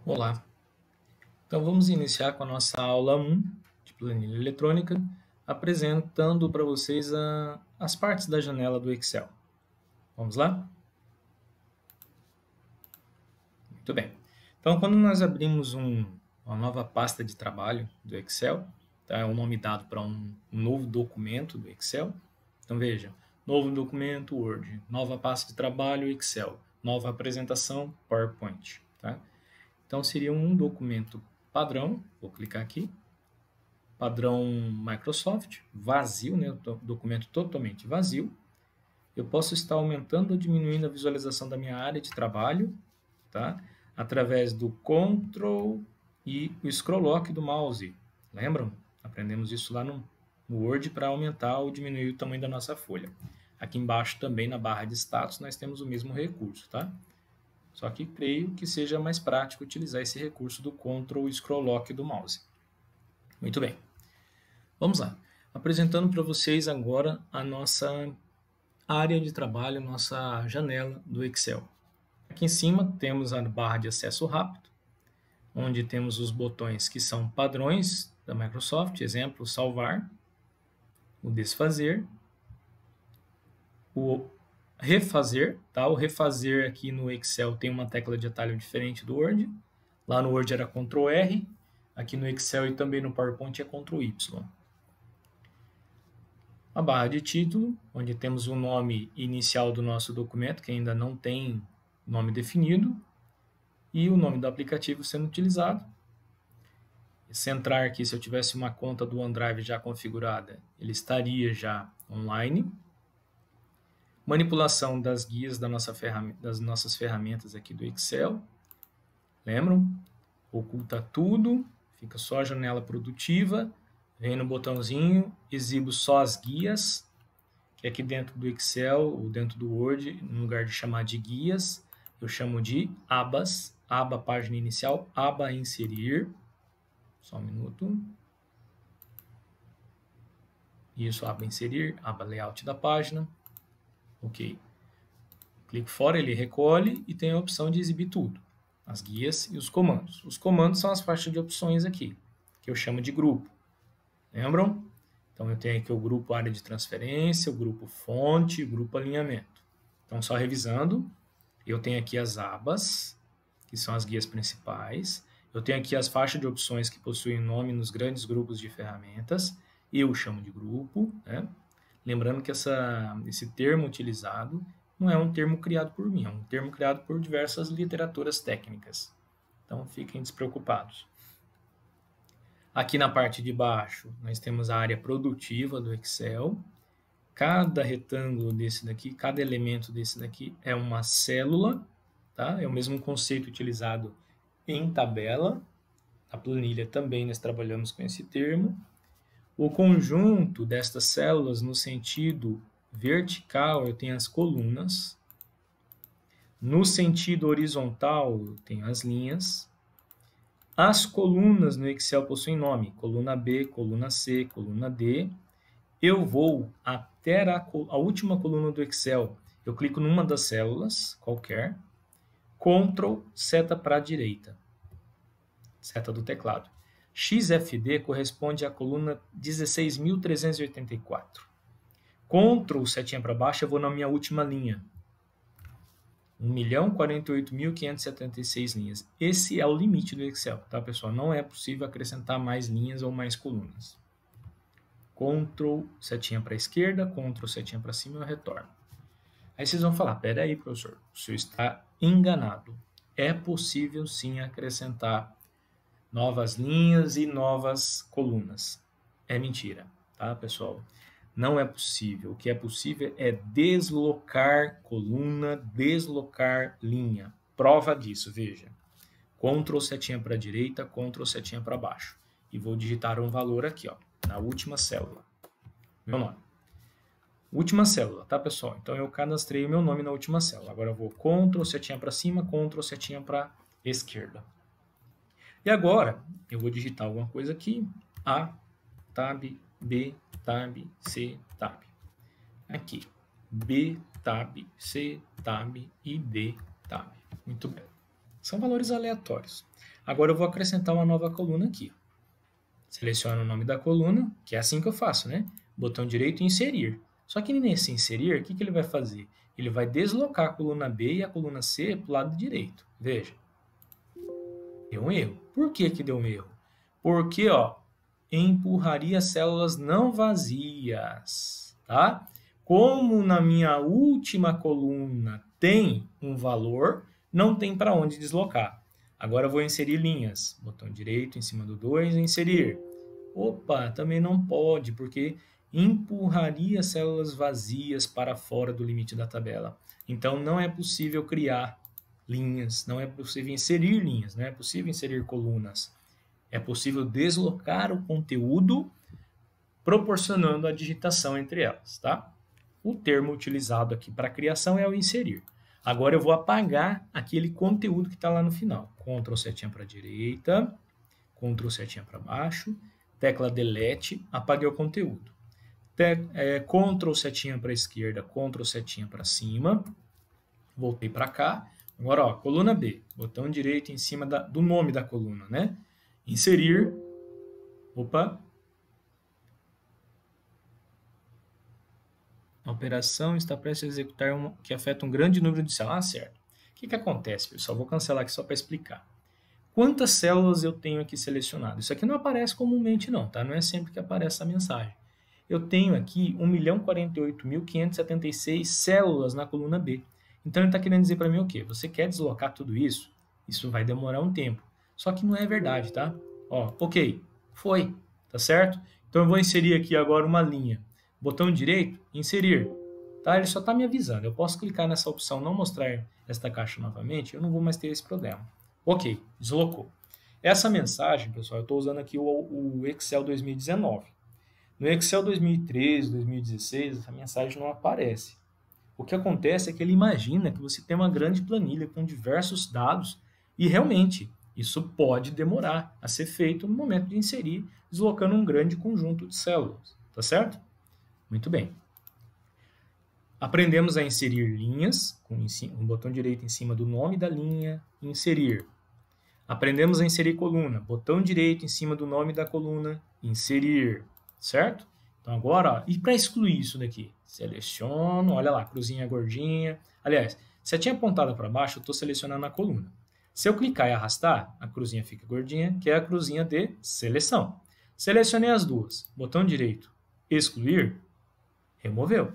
Olá, então vamos iniciar com a nossa aula 1 de planilha eletrônica, apresentando para vocês as partes da janela do Excel. Vamos lá? Muito bem. Então, quando nós abrimos uma nova pasta de trabalho do Excel, tá? É o nome dado para um novo documento do Excel. Então, veja, novo documento Word, nova pasta de trabalho Excel, nova apresentação PowerPoint. Tá? Então, seria um documento padrão, vou clicar aqui, padrão Microsoft, vazio, né, documento totalmente vazio. Eu posso estar aumentando ou diminuindo a visualização da minha área de trabalho, tá? Através do Ctrl e o Scroll Lock do mouse. Lembram? Aprendemos isso lá no Word para aumentar ou diminuir o tamanho da nossa folha. Aqui embaixo também na barra de status nós temos o mesmo recurso, tá? Só que creio que seja mais prático utilizar esse recurso do Ctrl e Scroll Lock do mouse. Muito bem. Vamos lá. Apresentando para vocês agora a nossa área de trabalho, nossa janela do Excel. Aqui em cima temos a barra de acesso rápido, onde temos os botões que são padrões da Microsoft, exemplo, salvar, o desfazer, o refazer, tá? O refazer aqui no Excel tem uma tecla de atalho diferente do Word. Lá no Word era Ctrl R, aqui no Excel e também no PowerPoint é Ctrl Y. A barra de título, onde temos o nome inicial do nosso documento, que ainda não tem nome definido, e o nome do aplicativo sendo utilizado. Se entrar aqui, se eu tivesse uma conta do OneDrive já configurada, ele estaria já online. Manipulação das guias das nossas ferramentas aqui do Excel. Lembram? Oculta tudo, fica só a janela produtiva. Vem no botãozinho, exibo só as guias, que aqui dentro do Excel ou dentro do Word, no lugar de chamar de guias, eu chamo de abas, aba página inicial, aba inserir, só um minuto, isso, aba inserir, aba layout da página, ok, clico fora, ele recolhe e tem a opção de exibir tudo, as guias e os comandos são as faixas de opções aqui, que eu chamo de grupo. Lembram? Então, eu tenho aqui o grupo área de transferência, o grupo fonte, o grupo alinhamento. Então, só revisando, eu tenho aqui as abas, que são as guias principais. Eu tenho aqui as faixas de opções que possuem nome nos grandes grupos de ferramentas. Eu chamo de grupo. Né? Lembrando que esse termo utilizado não é um termo criado por mim, é um termo criado por diversas literaturas técnicas. Então, fiquem despreocupados. Aqui na parte de baixo, nós temos a área produtiva do Excel. Cada retângulo desse daqui, cada elemento desse daqui é uma célula, tá? É o mesmo conceito utilizado em tabela. Na planilha também nós trabalhamos com esse termo. O conjunto destas células, no sentido vertical, eu tenho as colunas. No sentido horizontal, eu tenho as linhas. As colunas no Excel possuem nome, coluna B, coluna C, coluna D. Eu vou até a última coluna do Excel, eu clico numa das células, qualquer, Ctrl, seta para a direita, seta do teclado. XFD corresponde à coluna 16.384. Ctrl, setinha para baixo, eu vou na minha última linha. 1.048.576 linhas. Esse é o limite do Excel, tá, pessoal? Não é possível acrescentar mais linhas ou mais colunas. Ctrl, setinha para a esquerda, Ctrl, setinha para cima e eu retorno. Aí vocês vão falar, peraí, professor, o senhor está enganado. É possível, sim, acrescentar novas linhas e novas colunas. É mentira, tá, pessoal? Não é possível. O que é possível é deslocar coluna, deslocar linha. Prova disso, veja. Ctrl setinha para a direita, Ctrl setinha para baixo. E vou digitar um valor aqui, ó, na última célula. Meu nome. Última célula, tá, pessoal? Então, eu cadastrei o meu nome na última célula. Agora, eu vou Ctrl setinha para cima, Ctrl setinha para esquerda. E agora, eu vou digitar alguma coisa aqui. A, Tab, B, Tab, C, Tab. Aqui, B, Tab, C, Tab e D, Tab. Muito bem. São valores aleatórios. Agora eu vou acrescentar uma nova coluna aqui. Seleciono o nome da coluna, que é assim que eu faço, né? Botão direito e inserir. Só que nesse inserir, o que ele vai fazer? Ele vai deslocar a coluna B e a coluna C para o lado direito. Veja. Deu um erro. Por que deu um erro? Porque, ó, empurraria células não vazias, tá? Como na minha última coluna tem um valor, não tem para onde deslocar. Agora eu vou inserir linhas. Botão direito em cima do 2, inserir. Opa, também não pode, porque empurraria células vazias para fora do limite da tabela. Então não é possível criar linhas, não é possível inserir linhas, não é possível inserir colunas. É possível deslocar o conteúdo proporcionando a digitação entre elas, tá? O termo utilizado aqui para criação é o inserir. Agora eu vou apagar aquele conteúdo que está lá no final. Ctrl setinha para a direita, Ctrl setinha para baixo, tecla Delete, apaguei o conteúdo. Ctrl setinha para a esquerda, Ctrl setinha para cima, voltei para cá. Agora, ó, coluna B, botão direito em cima do nome da coluna, né? Inserir, opa. A operação está prestes a executar que afeta um grande número de células. Ah, certo. O que acontece, pessoal? Vou cancelar aqui só para explicar. Quantas células eu tenho aqui selecionado? Isso aqui não aparece comumente não, tá? Não é sempre que aparece essa mensagem. Eu tenho aqui 1.048.576 células na coluna B. Então ele está querendo dizer para mim o quê? Você quer deslocar tudo isso? Isso vai demorar um tempo. Só que não é verdade, tá? Ó, ok, foi, tá certo? Então eu vou inserir aqui agora uma linha. Botão direito, inserir. Tá? Ele só está me avisando. Eu posso clicar nessa opção, não mostrar esta caixa novamente, eu não vou mais ter esse problema. Ok, deslocou. Essa mensagem, pessoal, eu estou usando aqui o Excel 2019. No Excel 2013, 2016, essa mensagem não aparece. O que acontece é que ele imagina que você tem uma grande planilha com diversos dados e realmente isso pode demorar a ser feito no momento de inserir, deslocando um grande conjunto de células, tá certo? Muito bem. Aprendemos a inserir linhas, com o botão direito em cima do nome da linha, inserir. Aprendemos a inserir coluna, botão direito em cima do nome da coluna, inserir, certo? Então agora, ó, e para excluir isso daqui? Seleciono, olha lá, cruzinha gordinha. Aliás, setinha apontada para baixo, eu estou selecionando a coluna. Se eu clicar e arrastar, a cruzinha fica gordinha, que é a cruzinha de seleção. Selecionei as duas, botão direito, excluir, removeu.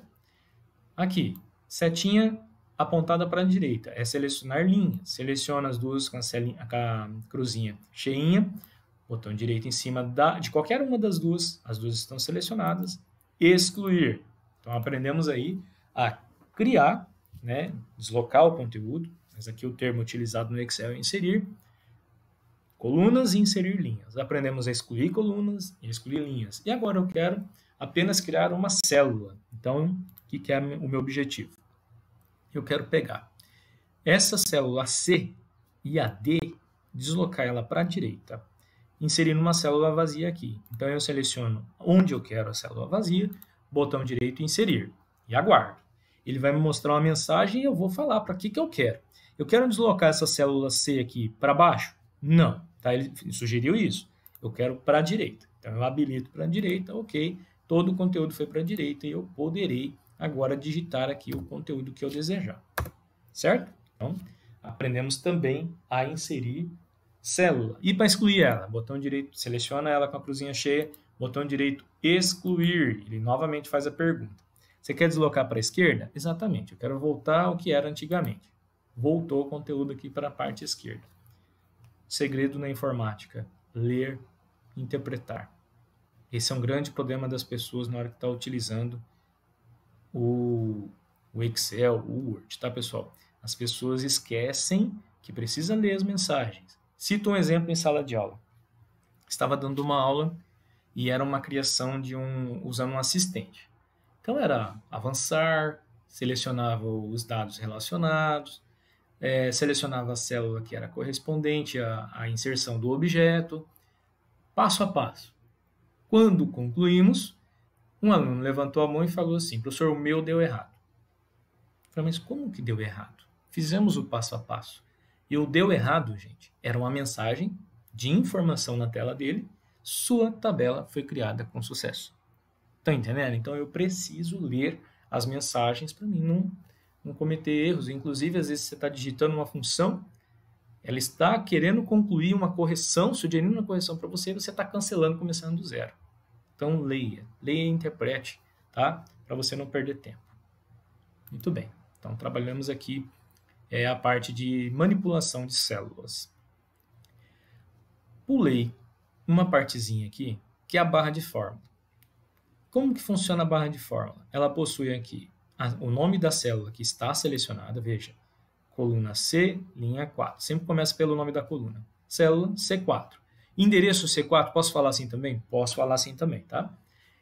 Aqui, setinha apontada para a direita, é selecionar linha. Seleciona as duas com a cruzinha cheinha, botão direito em cima de qualquer uma das duas, as duas estão selecionadas, excluir. Então aprendemos aí a criar, né, deslocar o conteúdo, mas aqui o termo utilizado no Excel é inserir, colunas e inserir linhas. Aprendemos a excluir colunas e excluir linhas. E agora eu quero apenas criar uma célula. Então, o que é o meu objetivo? Eu quero pegar essa célula C e a D, deslocar ela para a direita, inserir uma célula vazia aqui. Então, eu seleciono onde eu quero a célula vazia, botão direito, inserir, e aguardo. Ele vai me mostrar uma mensagem e eu vou falar para que eu quero. Eu quero deslocar essa célula C aqui para baixo? Não, tá? Ele sugeriu isso. Eu quero para a direita. Então, eu habilito para a direita, ok. Todo o conteúdo foi para a direita e eu poderei agora digitar aqui o conteúdo que eu desejar. Certo? Então, aprendemos também a inserir célula. E para excluir ela, botão direito, seleciona ela com a cruzinha cheia, botão direito, excluir. Ele novamente faz a pergunta. Você quer deslocar para a esquerda? Exatamente, eu quero voltar ao que era antigamente. Voltou o conteúdo aqui para a parte esquerda. Segredo na informática, ler, interpretar. Esse é um grande problema das pessoas na hora que está utilizando o Excel, o Word, tá, pessoal? As pessoas esquecem que precisa ler as mensagens. Cito um exemplo em sala de aula. Estava dando uma aula e era uma criação usando um assistente. Então era avançar, selecionava os dados relacionados, selecionava a célula que era correspondente à inserção do objeto, passo a passo. Quando concluímos, um aluno levantou a mão e falou assim: professor, o meu deu errado. Eu falei, mas como que deu errado? Fizemos o passo a passo. E o deu errado, gente, era uma mensagem de informação na tela dele, sua tabela foi criada com sucesso. Estão entendendo? Então eu preciso ler as mensagens para mim não cometer erros. Inclusive, às vezes você está digitando uma função, ela está querendo concluir uma correção, sugerindo uma correção para você, e você está cancelando, começando do zero. Então leia e interprete, tá? Para você não perder tempo. Muito bem. Então trabalhamos aqui a parte de manipulação de células. Pulei uma partezinha aqui, que é a barra de fórmula. Como que funciona a barra de fórmula? Ela possui aqui o nome da célula que está selecionada, veja, coluna C, linha 4. Sempre começa pelo nome da coluna. Célula C4. Endereço C4, posso falar assim também? Posso falar assim também, tá?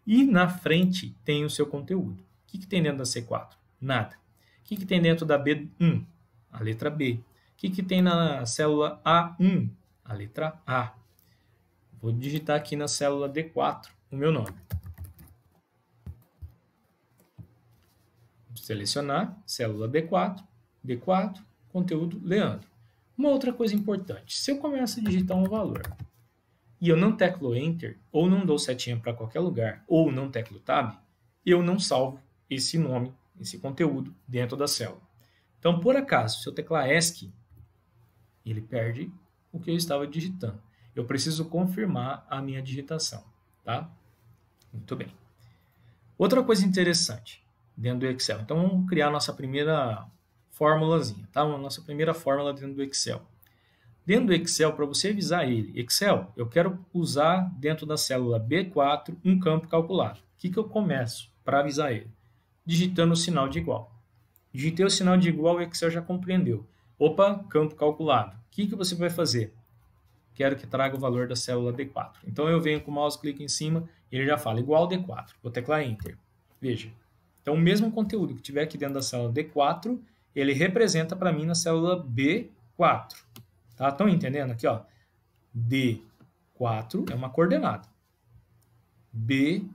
E na frente tem o seu conteúdo. O que tem dentro da C4? Nada. O que tem dentro da B1? A letra B. O que tem na célula A1? A letra A. Vou digitar aqui na célula D4 o meu nome. Vou selecionar, célula D4, D4, conteúdo Leandro. Uma outra coisa importante, se eu começo a digitar um valor e eu não teclo Enter, ou não dou setinha para qualquer lugar, ou não teclo Tab, eu não salvo esse nome, esse conteúdo dentro da célula. Então, por acaso, se eu teclar ESC, ele perde o que eu estava digitando. Eu preciso confirmar a minha digitação, tá? Muito bem. Outra coisa interessante dentro do Excel. Então, vamos criar a nossa primeira formulazinha, tá? A nossa primeira fórmula dentro do Excel. Dentro do Excel, para você avisar ele, Excel, eu quero usar dentro da célula B4 um campo calculado. O que eu começo para avisar ele? Digitando o sinal de igual. Digitei o sinal de igual, o Excel já compreendeu. Opa, campo calculado. O que você vai fazer? Quero que traga o valor da célula D4. Então, eu venho com o mouse, clico em cima, e ele já fala igual D4. Vou teclar Enter. Veja. Então, o mesmo conteúdo que tiver aqui dentro da célula D4, ele representa para mim na célula B4. Tá? Estão entendendo aqui? Ó? D4 é uma coordenada. B4.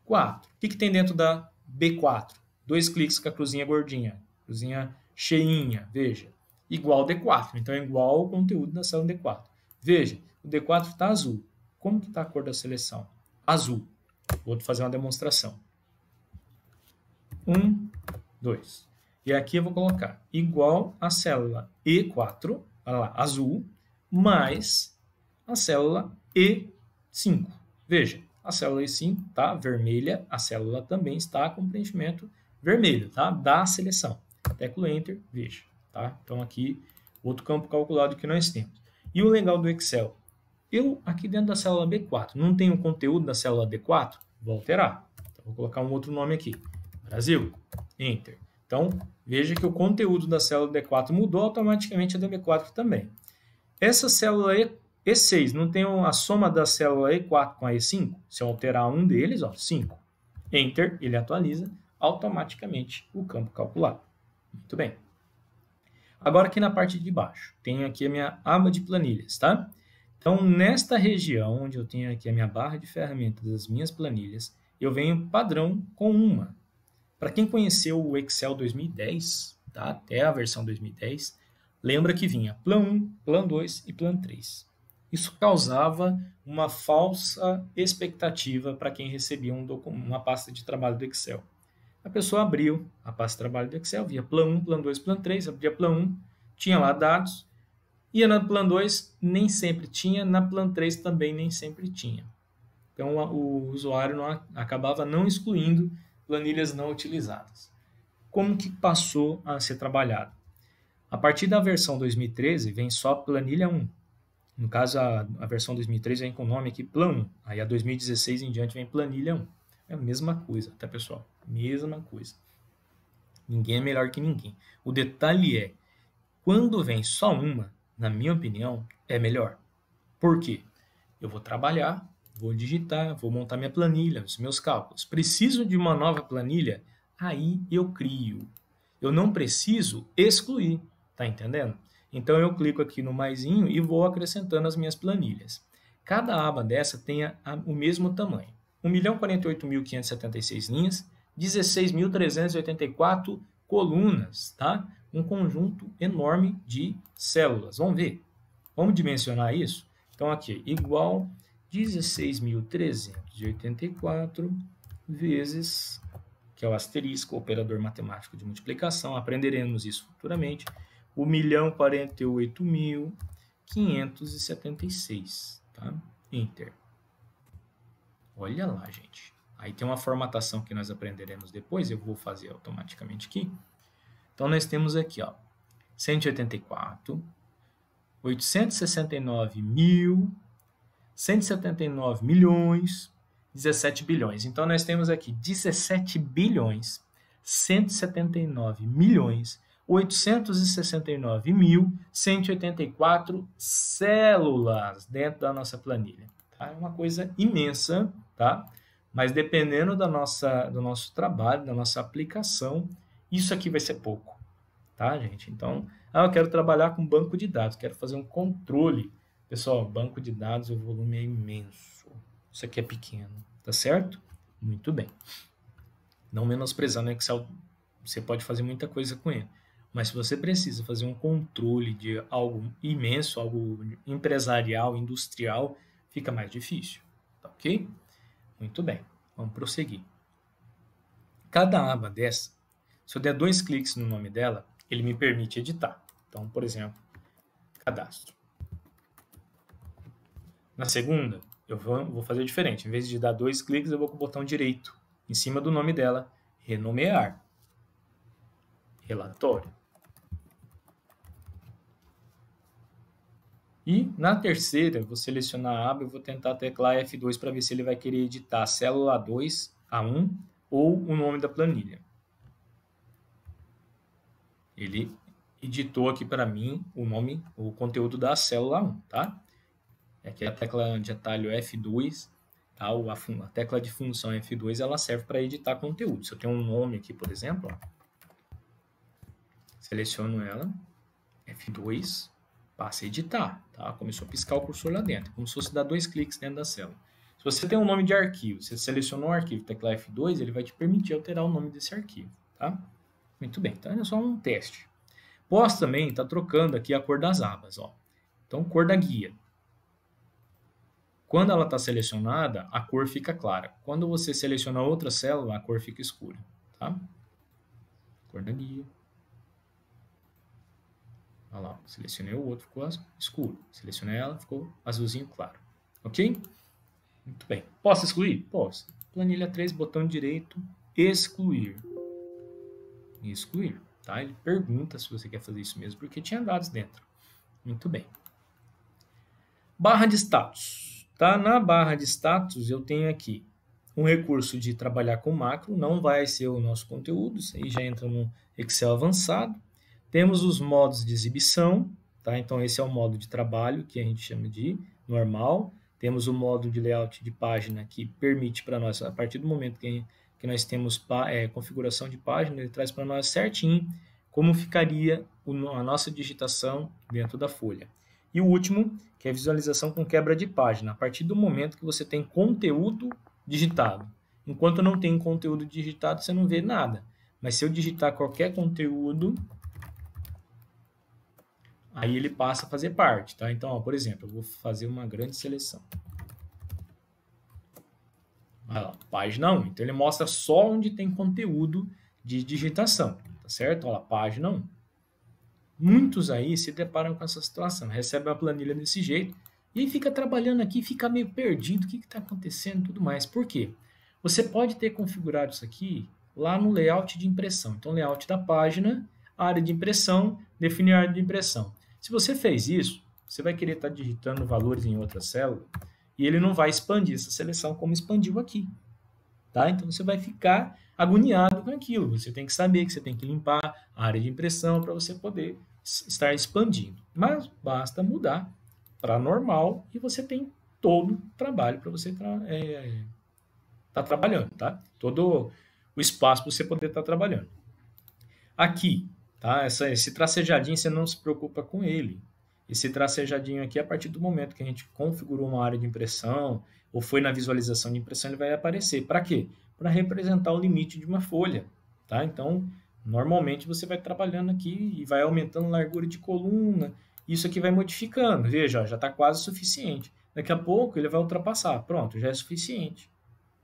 O que tem dentro da B4? 2 cliques com a cruzinha gordinha. Cruzinha cheinha. Veja. Igual D4. Então, é igual ao conteúdo da célula D4. Veja, o D4 está azul. Como que está a cor da seleção? Azul. Vou fazer uma demonstração. 1, 2. E aqui eu vou colocar igual a célula E4, olha lá, azul, mais a célula E5. Veja, a célula E5 está vermelha, a célula também está com preenchimento vermelho, tá? Da seleção. Teclo Enter, veja. Tá? Então, aqui, outro campo calculado que nós temos. E o legal do Excel, eu aqui dentro da célula B4, não tenho o conteúdo da célula D4? Vou alterar. Então, vou colocar um outro nome aqui. Brasil. Enter. Então, veja que o conteúdo da célula D4 mudou automaticamente a da B4 também. Essa célula E6 não tem a soma da célula E4 com a E5? Se eu alterar um deles, ó, 5. Enter, ele atualiza automaticamente o campo calculado. Muito bem. Agora aqui na parte de baixo, tenho aqui a minha aba de planilhas, tá? Então, nesta região, onde eu tenho aqui a minha barra de ferramentas das minhas planilhas, eu venho padrão com uma. Para quem conheceu o Excel 2010, tá? Até a versão 2010, lembra que vinha Plan 1, Plan 2 e Plan 3. Isso causava uma falsa expectativa para quem recebia uma pasta de trabalho do Excel. A pessoa abriu a pasta de trabalho do Excel, via Plan 1, Plan 2, Plan 3, abria Plan 1, tinha lá dados, ia na Plan 2, nem sempre tinha, na Plan 3 também nem sempre tinha. Então, o usuário acabava não excluindo planilhas não utilizadas. Como que passou a ser trabalhado? A partir da versão 2013, vem só planilha 1. No caso, a versão 2013 vem com o nome aqui Plan 1. Aí a 2016 em diante vem planilha 1. É a mesma coisa, tá, pessoal? Mesma coisa. Ninguém é melhor que ninguém. O detalhe é, quando vem só uma, na minha opinião, é melhor. Por quê? Eu vou trabalhar, vou digitar, vou montar minha planilha, os meus cálculos. Preciso de uma nova planilha? Aí eu crio. Eu não preciso excluir, tá entendendo? Então eu clico aqui no maisinho e vou acrescentando as minhas planilhas. Cada aba dessa tem o mesmo tamanho. 1.048.576 linhas, 16.384 colunas, tá? um conjunto enorme de células. Vamos ver? Vamos dimensionar isso? Então, aqui, igual 16.384 vezes, que é o asterisco, o operador matemático de multiplicação, aprenderemos isso futuramente, 1.048.576, tá? Enter. Olha lá, gente. Aí tem uma formatação que nós aprenderemos depois, eu vou fazer automaticamente aqui. Então, nós temos aqui, ó, 184, 869 mil, 179 milhões, 17 bilhões. Então, nós temos aqui 17 bilhões, 179 milhões, 869 mil, 184 células dentro da nossa planilha. Tá? É uma coisa imensa, tá? Mas dependendo do nosso trabalho, da nossa aplicação, isso aqui vai ser pouco, tá, gente? Então, eu quero trabalhar com banco de dados, quero fazer um controle. Pessoal, banco de dados, o volume é imenso. Isso aqui é pequeno, tá certo? Muito bem. Não menosprezando o Excel, você pode fazer muita coisa com ele. Mas se você precisa fazer um controle de algo imenso, algo empresarial, industrial, fica mais difícil, tá ok? Muito bem, vamos prosseguir. Cada aba dessa, se eu der 2 cliques no nome dela, ele me permite editar. Então, por exemplo, cadastro. Na segunda, eu vou fazer diferente. Em vez de dar 2 cliques, eu vou com o botão direito em cima do nome dela, renomear. Relatório. E na terceira, eu vou selecionar a aba e vou tentar teclar F2 para ver se ele vai querer editar a célula A2, A1 ou o nome da planilha. Ele editou aqui para mim o conteúdo da célula 1, tá? Aqui a tecla de atalho F2, tá? A tecla de função F2, ela serve para editar conteúdo. Se eu tenho um nome aqui, por exemplo, ó, seleciono ela, F2, passa a editar, tá? Começou a piscar o cursor lá dentro, como se fosse dar 2 cliques dentro da célula. Se você tem um nome de arquivo, você selecionou o arquivo, tecla F2, ele vai te permitir alterar o nome desse arquivo, tá? Muito bem, então é só um teste. Posso também estar trocando aqui a cor das abas, ó. Então, cor da guia. Quando ela está selecionada, a cor fica clara. Quando você seleciona outra célula, a cor fica escura, tá? Cor da guia. Olha lá, selecionei o outro, ficou escuro. Selecionei ela, ficou azulzinho claro. Ok? Muito bem. Posso excluir? Posso. Planilha 3, botão direito, excluir. Excluir, tá? Ele pergunta se você quer fazer isso mesmo, porque tinha dados dentro. Muito bem. Barra de status. Tá? Na barra de status, eu tenho aqui um recurso de trabalhar com macro, não vai ser o nosso conteúdo, isso aí já entra no Excel avançado. Temos os modos de exibição, tá? Então esse é o modo de trabalho, que a gente chama de normal. Temos o modo de layout de página, que permite para nós, a partir do momento que nós temos configuração de página, ele traz para nós certinho como ficaria a nossa digitação dentro da folha. E o último, que é a visualização com quebra de página, a partir do momento que você tem conteúdo digitado. Enquanto não tem conteúdo digitado, você não vê nada. Mas se eu digitar qualquer conteúdo, aí ele passa a fazer parte, tá? Então, ó, por exemplo, eu vou fazer uma grande seleção. Olha lá, página 1. Então, ele mostra só onde tem conteúdo de digitação, tá certo? Olha lá, página 1. Muitos aí se deparam com essa situação, recebem a planilha desse jeito e fica trabalhando aqui, fica meio perdido, o que está acontecendo e tudo mais. Por quê? Você pode ter configurado isso aqui lá no layout de impressão. Então, layout da página, área de impressão, definir a área de impressão. Se você fez isso, você vai querer estar digitando valores em outra célula e ele não vai expandir essa seleção como expandiu aqui. Tá? Então, você vai ficar agoniado com aquilo. Você tem que saber que você tem que limpar a área de impressão para você poder estar expandindo. Mas basta mudar para normal e você tem todo o trabalho para você estar trabalhando. Tá? Todo o espaço para você poder estar trabalhando. Aqui, tá? Esse tracejadinho, você não se preocupa com ele. Esse tracejadinho aqui, a partir do momento que a gente configurou uma área de impressão ou foi na visualização de impressão, ele vai aparecer. Para quê? Para representar o limite de uma folha. Tá? Então, Normalmente você vai trabalhando aqui e vai aumentando a largura de coluna, isso aqui vai modificando, veja, ó, já está quase suficiente. Daqui a pouco ele vai ultrapassar, pronto, já é suficiente.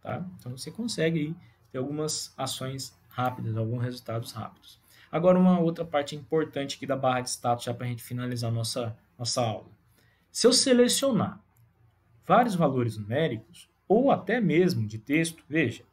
Tá? Então você consegue aí ter algumas ações rápidas, alguns resultados rápidos. Agora uma outra parte importante aqui da barra de status, já para a gente finalizar nossa aula. Se eu selecionar vários valores numéricos, ou até mesmo de texto, veja,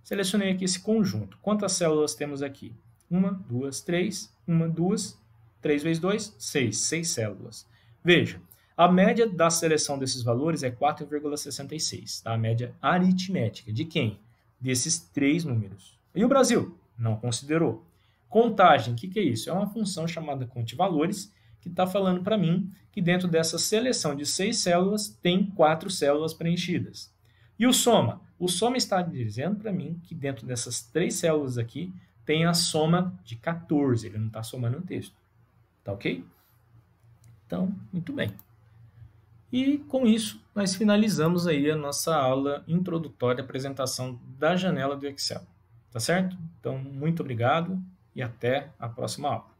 selecionei aqui esse conjunto. Quantas células temos aqui? 1, 2, 3, 1, 2, 3 vezes 2, 6, 6 células. Veja, a média da seleção desses valores é 4,66, tá? A média aritmética. De quem? Desses 3 números. E o Brasil? Não considerou. Contagem, o que é isso? É uma função chamada conte-valores, que está falando para mim que dentro dessa seleção de 6 células, tem 4 células preenchidas. E o soma? O soma está dizendo para mim que dentro dessas 3 células aqui, tem a soma de 14. Ele não está somando um texto. Tá ok? Então, muito bem. E com isso, nós finalizamos aí a nossa aula introdutória, apresentação da janela do Excel. Tá certo? Então, muito obrigado e até a próxima aula.